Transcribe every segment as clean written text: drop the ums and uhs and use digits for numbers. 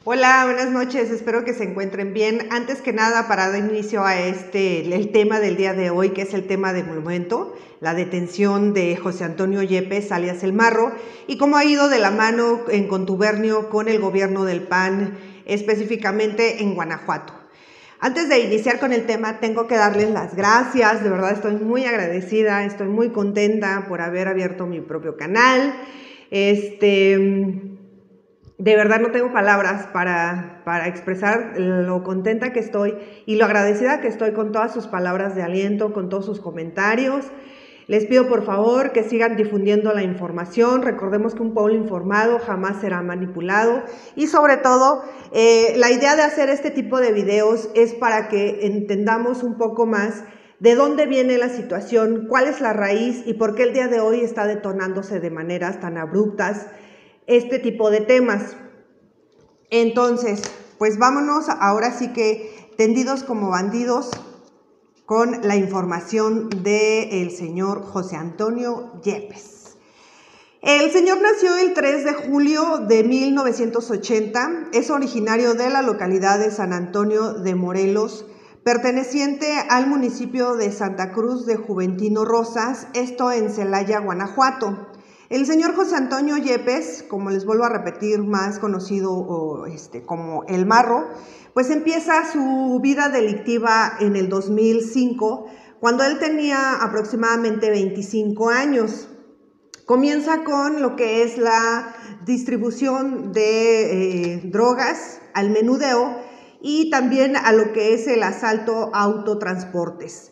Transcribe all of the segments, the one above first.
Hola, buenas noches, espero que se encuentren bien. Antes que nada, para dar inicio a el tema del día de hoy, que es el tema del momento, la detención de José Antonio Yepes, alias El Marro, y cómo ha ido de la mano en contubernio con el gobierno del PAN, específicamente en Guanajuato. Antes de iniciar con el tema, tengo que darles las gracias, de verdad estoy muy agradecida, estoy muy contenta por haber abierto mi propio canal. De verdad no tengo palabras para expresar lo contenta que estoy y lo agradecida que estoy con todas sus palabras de aliento, con todos sus comentarios. Les pido por favor que sigan difundiendo la información. Recordemos que un pueblo informado jamás será manipulado y sobre todo la idea de hacer este tipo de videos es para que entendamos un poco más de dónde viene la situación, cuál es la raíz y por qué el día de hoy está detonándose de maneras tan abruptas este tipo de temas. Entonces, pues vámonos ahora sí que tendidos como bandidos con la información del señor José Antonio Yepes. El señor nació el 3 de julio de 1980, es originario de la localidad de San Antonio de Morelos, perteneciente al municipio de Santa Cruz de Juventino Rosas, esto en Celaya, Guanajuato. El señor José Antonio Yepes, como les vuelvo a repetir, más conocido como El Marro, pues empieza su vida delictiva en el 2005, cuando él tenía aproximadamente 25 años. Comienza con lo que es la distribución de drogas, al menudeo y también a lo que es el asalto a autotransportes.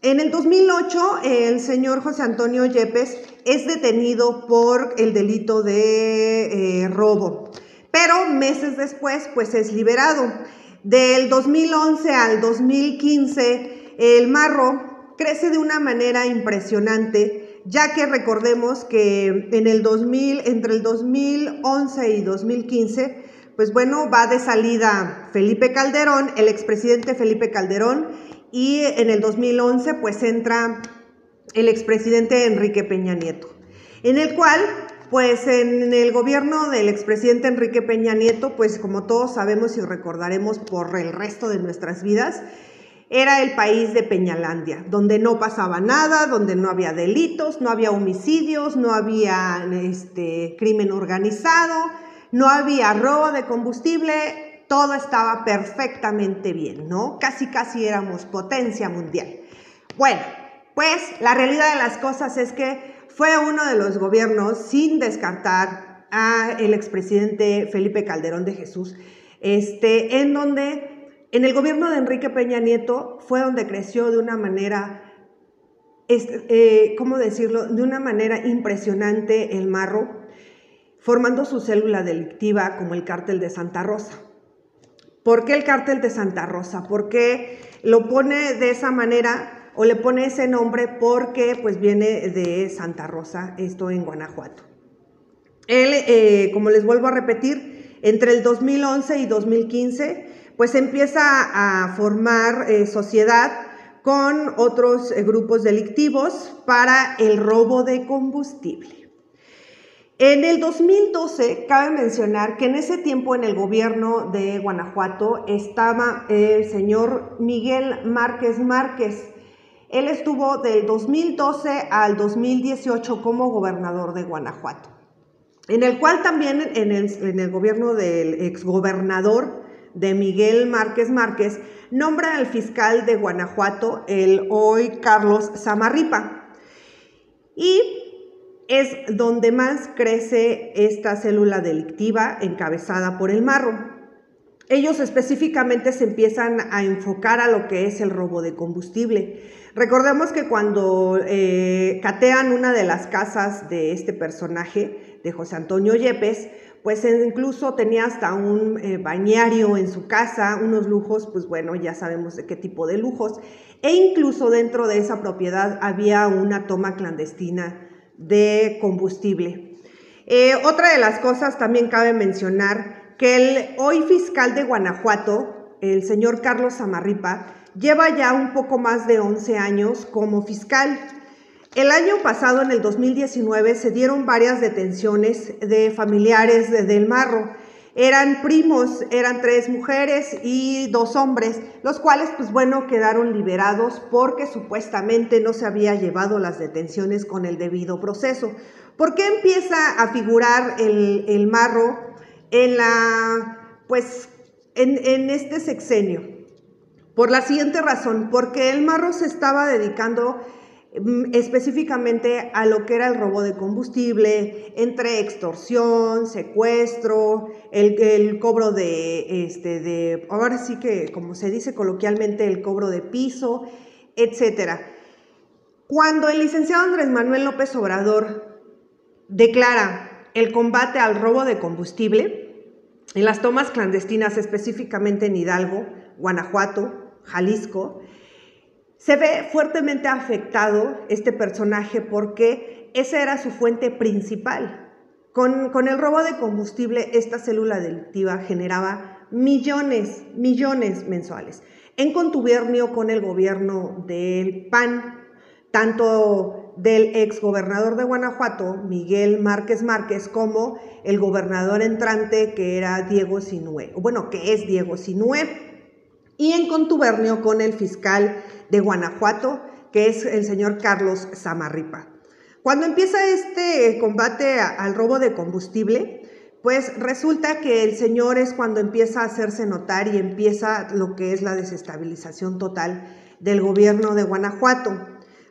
En el 2008, el señor José Antonio Yepes es detenido por el delito de robo, pero meses después pues es liberado. Del 2011 al 2015, el Marro crece de una manera impresionante, ya que recordemos que entre el 2011 y 2015, pues bueno, va de salida Felipe Calderón, el expresidente Felipe Calderón, y en el 2011 pues entra el expresidente Enrique Peña Nieto, en el cual pues en el gobierno del expresidente Enrique Peña Nieto, pues como todos sabemos y recordaremos por el resto de nuestras vidas, era el país de Peñalandia, donde no pasaba nada, donde no había delitos, no había homicidios, no había crimen organizado, no había robo de combustible, todo estaba perfectamente bien, ¿no? Casi éramos potencia mundial. Bueno, pues la realidad de las cosas es que fue uno de los gobiernos, sin descartar al expresidente Felipe Calderón de Jesús, en donde en el gobierno de Enrique Peña Nieto fue donde creció de una manera, ¿cómo decirlo?, de una manera impresionante El Marro, formando su célula delictiva como el Cártel de Santa Rosa. ¿Por qué el Cártel de Santa Rosa? ¿Por qué lo pone de esa manera o le pone ese nombre? Porque pues viene de Santa Rosa, esto en Guanajuato. Él, como les vuelvo a repetir, entre el 2011 y 2015, pues empieza a formar sociedad con otros grupos delictivos para el robo de combustible. En el 2012, cabe mencionar que en ese tiempo en el gobierno de Guanajuato estaba el señor Miguel Márquez Márquez. Él estuvo del 2012 al 2018 como gobernador de Guanajuato, en el cual también en el gobierno del exgobernador de Miguel Márquez Márquez nombra al fiscal de Guanajuato, el hoy Carlos Zamarripa, y es donde más crece esta célula delictiva encabezada por El Marro. Ellos específicamente se empiezan a enfocar a lo que es el robo de combustible. Recordemos que cuando catean una de las casas de este personaje, de José Antonio Yepes, pues incluso tenía hasta un bañario en su casa, unos lujos, pues bueno, ya sabemos de qué tipo de lujos, e incluso dentro de esa propiedad había una toma clandestina de combustible. Otra de las cosas también cabe mencionar que el hoy fiscal de Guanajuato, el señor Carlos Zamarripa, lleva ya un poco más de 11 años como fiscal. El año pasado, en el 2019, se dieron varias detenciones de familiares del Marro. Eran primos, eran 3 mujeres y 2 hombres, los cuales, pues bueno, quedaron liberados porque supuestamente no se había llevado las detenciones con el debido proceso. ¿Por qué empieza a figurar el marro en este sexenio? Por la siguiente razón, porque el marro se estaba dedicando específicamente a lo que era el robo de combustible, entre extorsión, secuestro, el cobro ahora sí que, como se dice coloquialmente, el cobro de piso, etcétera. Cuando el licenciado Andrés Manuel López Obrador declara el combate al robo de combustible, en las tomas clandestinas, específicamente en Hidalgo, Guanajuato, Jalisco, se ve fuertemente afectado este personaje porque esa era su fuente principal. Con el robo de combustible, esta célula delictiva generaba millones mensuales, en contubernio con el gobierno del PAN, tanto del exgobernador de Guanajuato, Miguel Márquez Márquez, como el gobernador entrante, que era Diego Sinue, que es Diego Sinue, y en contubernio con el fiscal de Guanajuato, que es el señor Carlos Zamarripa. Cuando empieza este combate al robo de combustible, pues resulta que el señor es cuando empieza a hacerse notar y empieza lo que es la desestabilización total del gobierno de Guanajuato.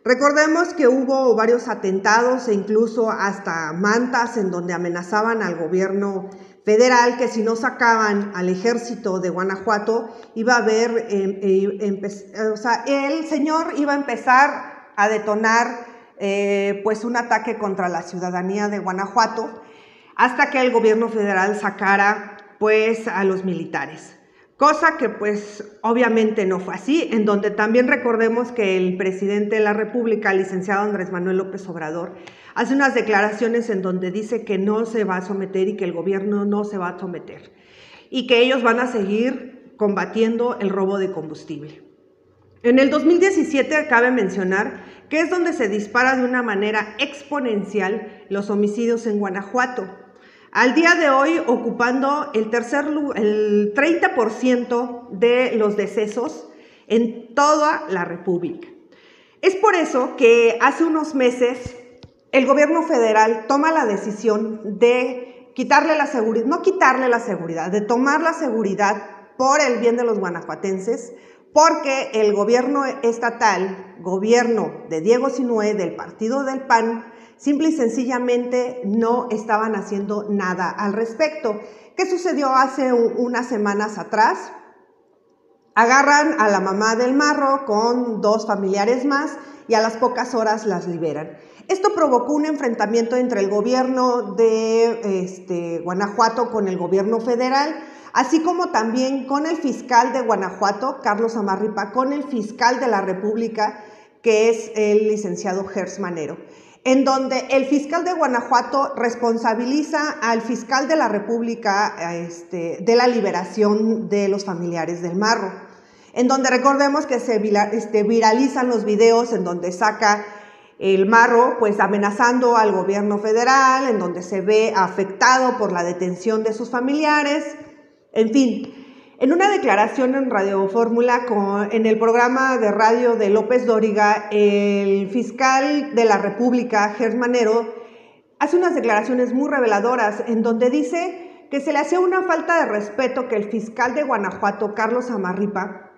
Recordemos que hubo varios atentados e incluso hasta mantas en donde amenazaban al gobierno federal que si no sacaban al ejército de Guanajuato iba a haber, el señor iba a empezar a detonar un ataque contra la ciudadanía de Guanajuato hasta que el gobierno federal sacara a los militares. Cosa que obviamente no fue así, en donde también recordemos que el presidente de la República, el licenciado Andrés Manuel López Obrador, hace unas declaraciones en donde dice que no se va a someter y que el gobierno no se va a someter y que ellos van a seguir combatiendo el robo de combustible. En el 2017 cabe mencionar que es donde se dispara de una manera exponencial los homicidios en Guanajuato. Al día de hoy ocupando el 30% de los decesos en toda la República. Es por eso que hace unos meses el gobierno federal toma la decisión de de tomar la seguridad por el bien de los guanajuatenses, porque el gobierno estatal, gobierno de Diego Sinue, del partido del PAN, simple y sencillamente no estaban haciendo nada al respecto. ¿Qué sucedió hace unas semanas atrás? Agarran a la mamá del marro con 2 familiares más y a las pocas horas las liberan. Esto provocó un enfrentamiento entre el gobierno de Guanajuato con el gobierno federal, así como también con el fiscal de Guanajuato, Carlos Zamarripa, con el fiscal de la República, que es el licenciado Gers Manero, en donde el fiscal de Guanajuato responsabiliza al fiscal de la República de la liberación de los familiares del marro, en donde recordemos que se viralizan los videos en donde saca el marro amenazando al gobierno federal, en donde se ve afectado por la detención de sus familiares, en fin. En una declaración en Radio Fórmula, en el programa de radio de López Dóriga, el fiscal de la República, Gers Manero, hace unas declaraciones muy reveladoras en donde dice que se le hacía una falta de respeto que el fiscal de Guanajuato, Carlos Zamarripa,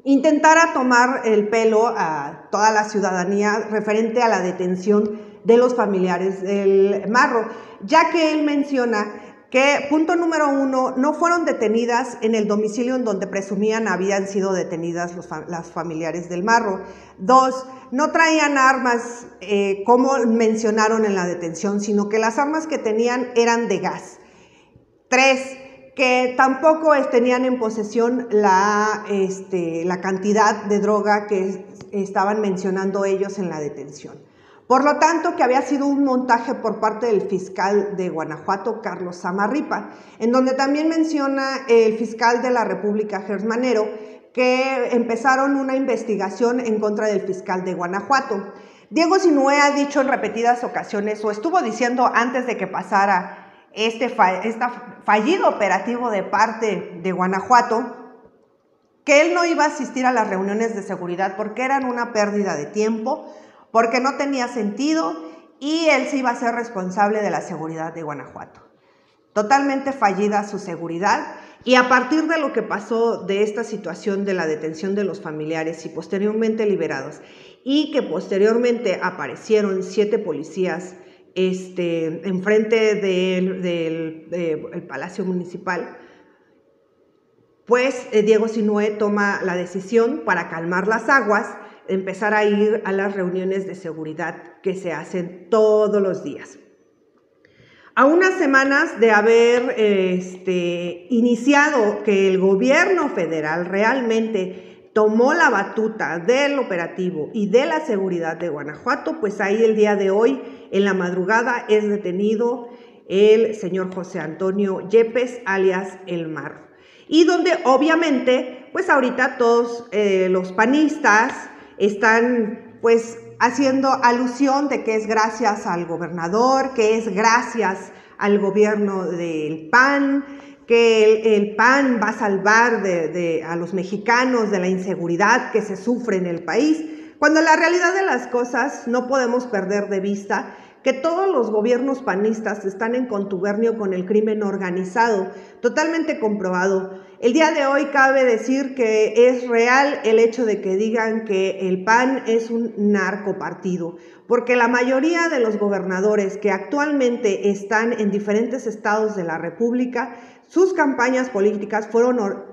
intentara tomar el pelo a toda la ciudadanía referente a la detención de los familiares del marro, ya que él menciona que, punto número 1, no fueron detenidas en el domicilio en donde presumían habían sido detenidas las familiares del marro. 2, no traían armas como mencionaron en la detención, sino que las armas que tenían eran de gas. 3, que tampoco tenían en posesión la cantidad de droga que estaban mencionando ellos en la detención. Por lo tanto, que había sido un montaje por parte del fiscal de Guanajuato, Carlos Zamarripa, en donde también menciona el fiscal de la República, Gers Manero, que empezaron una investigación en contra del fiscal de Guanajuato. Diego Sinue ha dicho en repetidas ocasiones, o estuvo diciendo antes de que pasara este fallido operativo de parte de Guanajuato, que él no iba a asistir a las reuniones de seguridad porque eran una pérdida de tiempo, porque no tenía sentido y él se iba a ser responsable de la seguridad de Guanajuato. Totalmente fallida su seguridad, y a partir de lo que pasó de esta situación de la detención de los familiares y posteriormente liberados, y que posteriormente aparecieron 7 policías enfrente del Palacio Municipal, pues Diego Sinúe toma la decisión para calmar las aguas, empezar a ir a las reuniones de seguridad que se hacen todos los días. A unas semanas de haber iniciado que el gobierno federal realmente tomó la batuta del operativo y de la seguridad de Guanajuato, pues ahí el día de hoy, en la madrugada, es detenido el señor José Antonio Yepes, alias El Marro. Y donde obviamente, pues ahorita todos los panistas están pues haciendo alusión de que es gracias al gobernador, que es gracias al gobierno del PAN, que el PAN va a salvar a los mexicanos de la inseguridad que se sufre en el país, cuando la realidad de las cosas no podemos perder de vista que todos los gobiernos panistas están en contubernio con el crimen organizado, totalmente comprobado. El día de hoy cabe decir que es real el hecho de que digan que el PAN es un narcopartido, porque la mayoría de los gobernadores que actualmente están en diferentes estados de la República, sus campañas políticas fueron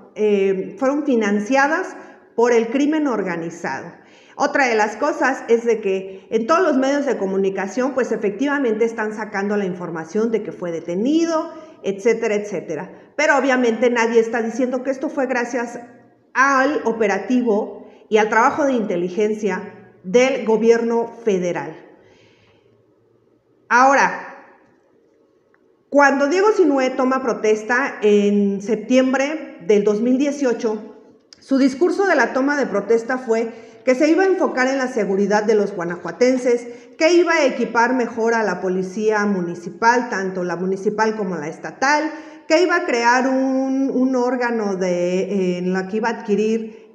financiadas por el crimen organizado. Otra de las cosas es de que en todos los medios de comunicación, pues efectivamente están sacando la información de que fue detenido, etcétera, etcétera. Pero obviamente nadie está diciendo que esto fue gracias al operativo y al trabajo de inteligencia del gobierno federal. Ahora, cuando Diego Sinúe toma protesta en septiembre del 2018, su discurso de la toma de protesta fue que se iba a enfocar en la seguridad de los guanajuatenses, que iba a equipar mejor a la policía municipal, tanto la municipal como la estatal, que iba a crear un órgano en la que iba a adquirir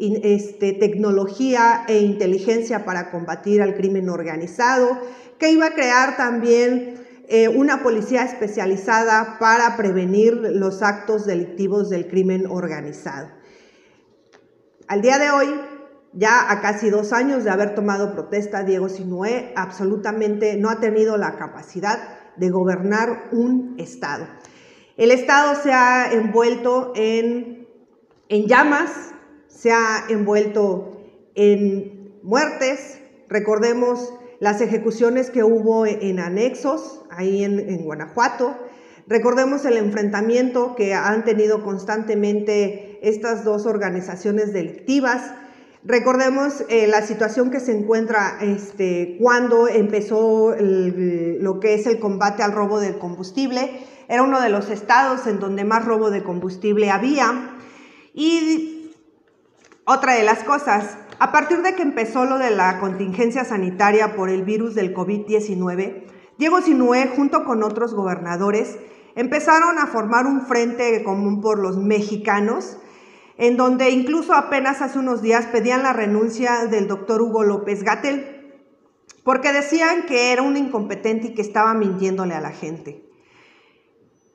tecnología e inteligencia para combatir al crimen organizado, que iba a crear también una policía especializada para prevenir los actos delictivos del crimen organizado. Al día de hoy, ya a casi 2 años de haber tomado protesta, Diego Sinúe absolutamente no ha tenido la capacidad de gobernar un estado. El estado se ha envuelto en llamas, se ha envuelto en muertes. Recordemos las ejecuciones que hubo en anexos, ahí en Guanajuato. Recordemos el enfrentamiento que han tenido constantemente estas 2 organizaciones delictivas. Recordemos la situación que se encuentra cuando empezó lo que es el combate al robo del combustible. Era uno de los estados en donde más robo de combustible había. Y otra de las cosas, a partir de que empezó lo de la contingencia sanitaria por el virus del COVID-19, Diego Sinúe, junto con otros gobernadores, empezaron a formar un frente común por los mexicanos, en donde incluso apenas hace unos días pedían la renuncia del doctor Hugo López-Gatell, porque decían que era un incompetente y que estaba mintiéndole a la gente.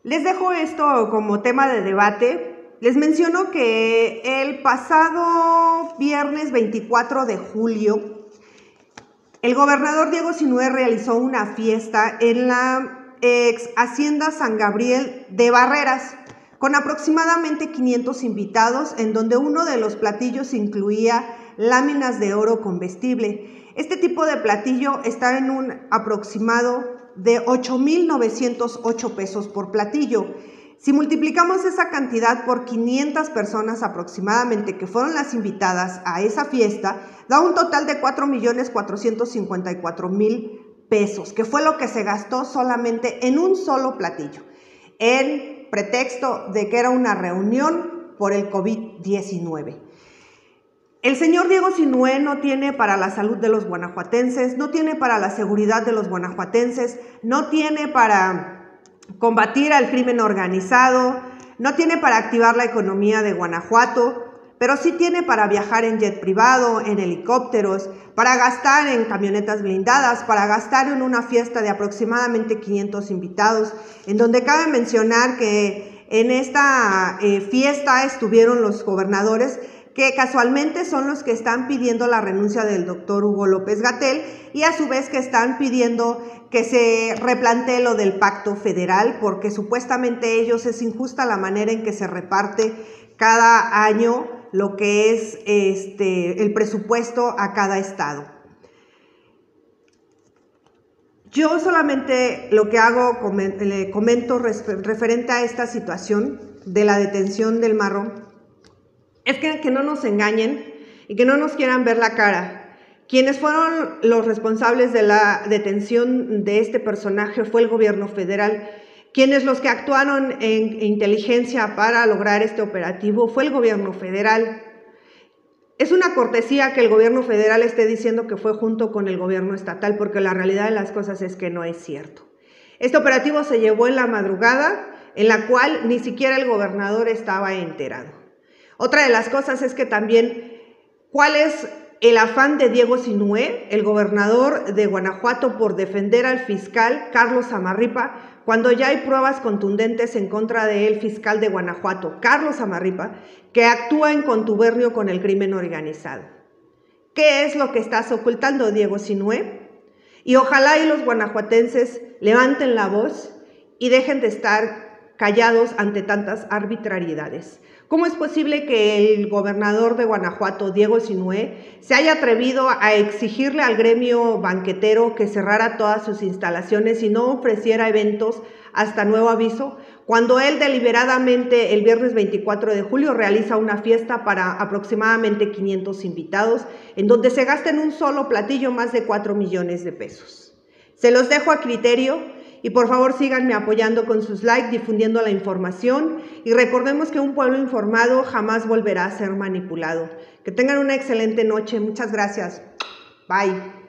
Les dejo esto como tema de debate. Les menciono que el pasado viernes 24 de julio, el gobernador Diego Sinúe realizó una fiesta en la ex Hacienda San Gabriel de Barreras, con aproximadamente 500 invitados, en donde uno de los platillos incluía láminas de oro comestible. Este tipo de platillo está en un aproximado de 8,908 pesos por platillo. Si multiplicamos esa cantidad por 500 personas aproximadamente que fueron las invitadas a esa fiesta, da un total de 4,454,000 pesos, que fue lo que se gastó solamente en un solo platillo, en pretexto de que era una reunión por el COVID-19. El señor Diego Sinúe no tiene para la salud de los guanajuatenses, no tiene para la seguridad de los guanajuatenses, no tiene para combatir al crimen organizado, no tiene para activar la economía de Guanajuato, pero sí tiene para viajar en jet privado, en helicópteros, para gastar en camionetas blindadas, para gastar en una fiesta de aproximadamente 500 invitados, en donde cabe mencionar que en esta fiesta estuvieron los gobernadores, que casualmente son los que están pidiendo la renuncia del doctor Hugo López-Gatell y a su vez que están pidiendo que se replantee lo del pacto federal, porque supuestamente ellos es injusta la manera en que se reparte cada año lo que es el presupuesto a cada estado. Yo solamente lo que hago, le comento referente a esta situación de la detención del Marro, es que no nos engañen y que no nos quieran ver la cara. Quienes fueron los responsables de la detención de este personaje fue el gobierno federal. Quienes los que actuaron en inteligencia para lograr este operativo fue el gobierno federal. Es una cortesía que el gobierno federal esté diciendo que fue junto con el gobierno estatal, porque la realidad de las cosas es que no es cierto. Este operativo se llevó en la madrugada, en la cual ni siquiera el gobernador estaba enterado. Otra de las cosas es que también, ¿cuál es el afán de Diego Sinúe, el gobernador de Guanajuato, por defender al fiscal Carlos Zamarripa, cuando ya hay pruebas contundentes en contra del fiscal de Guanajuato, Carlos Zamarripa, que actúa en contubernio con el crimen organizado? ¿Qué es lo que estás ocultando, Diego Sinúe? Y ojalá y los guanajuatenses levanten la voz y dejen de estar callados ante tantas arbitrariedades. ¿Cómo es posible que el gobernador de Guanajuato, Diego Sinúe, se haya atrevido a exigirle al gremio banquetero que cerrara todas sus instalaciones y no ofreciera eventos hasta nuevo aviso, cuando él deliberadamente el viernes 24 de julio realiza una fiesta para aproximadamente 500 invitados, en donde se gasta en un solo platillo más de 4 millones de pesos? Se los dejo a criterio. Y por favor síganme apoyando con sus likes, difundiendo la información y recordemos que un pueblo informado jamás volverá a ser manipulado. Que tengan una excelente noche. Muchas gracias. Bye.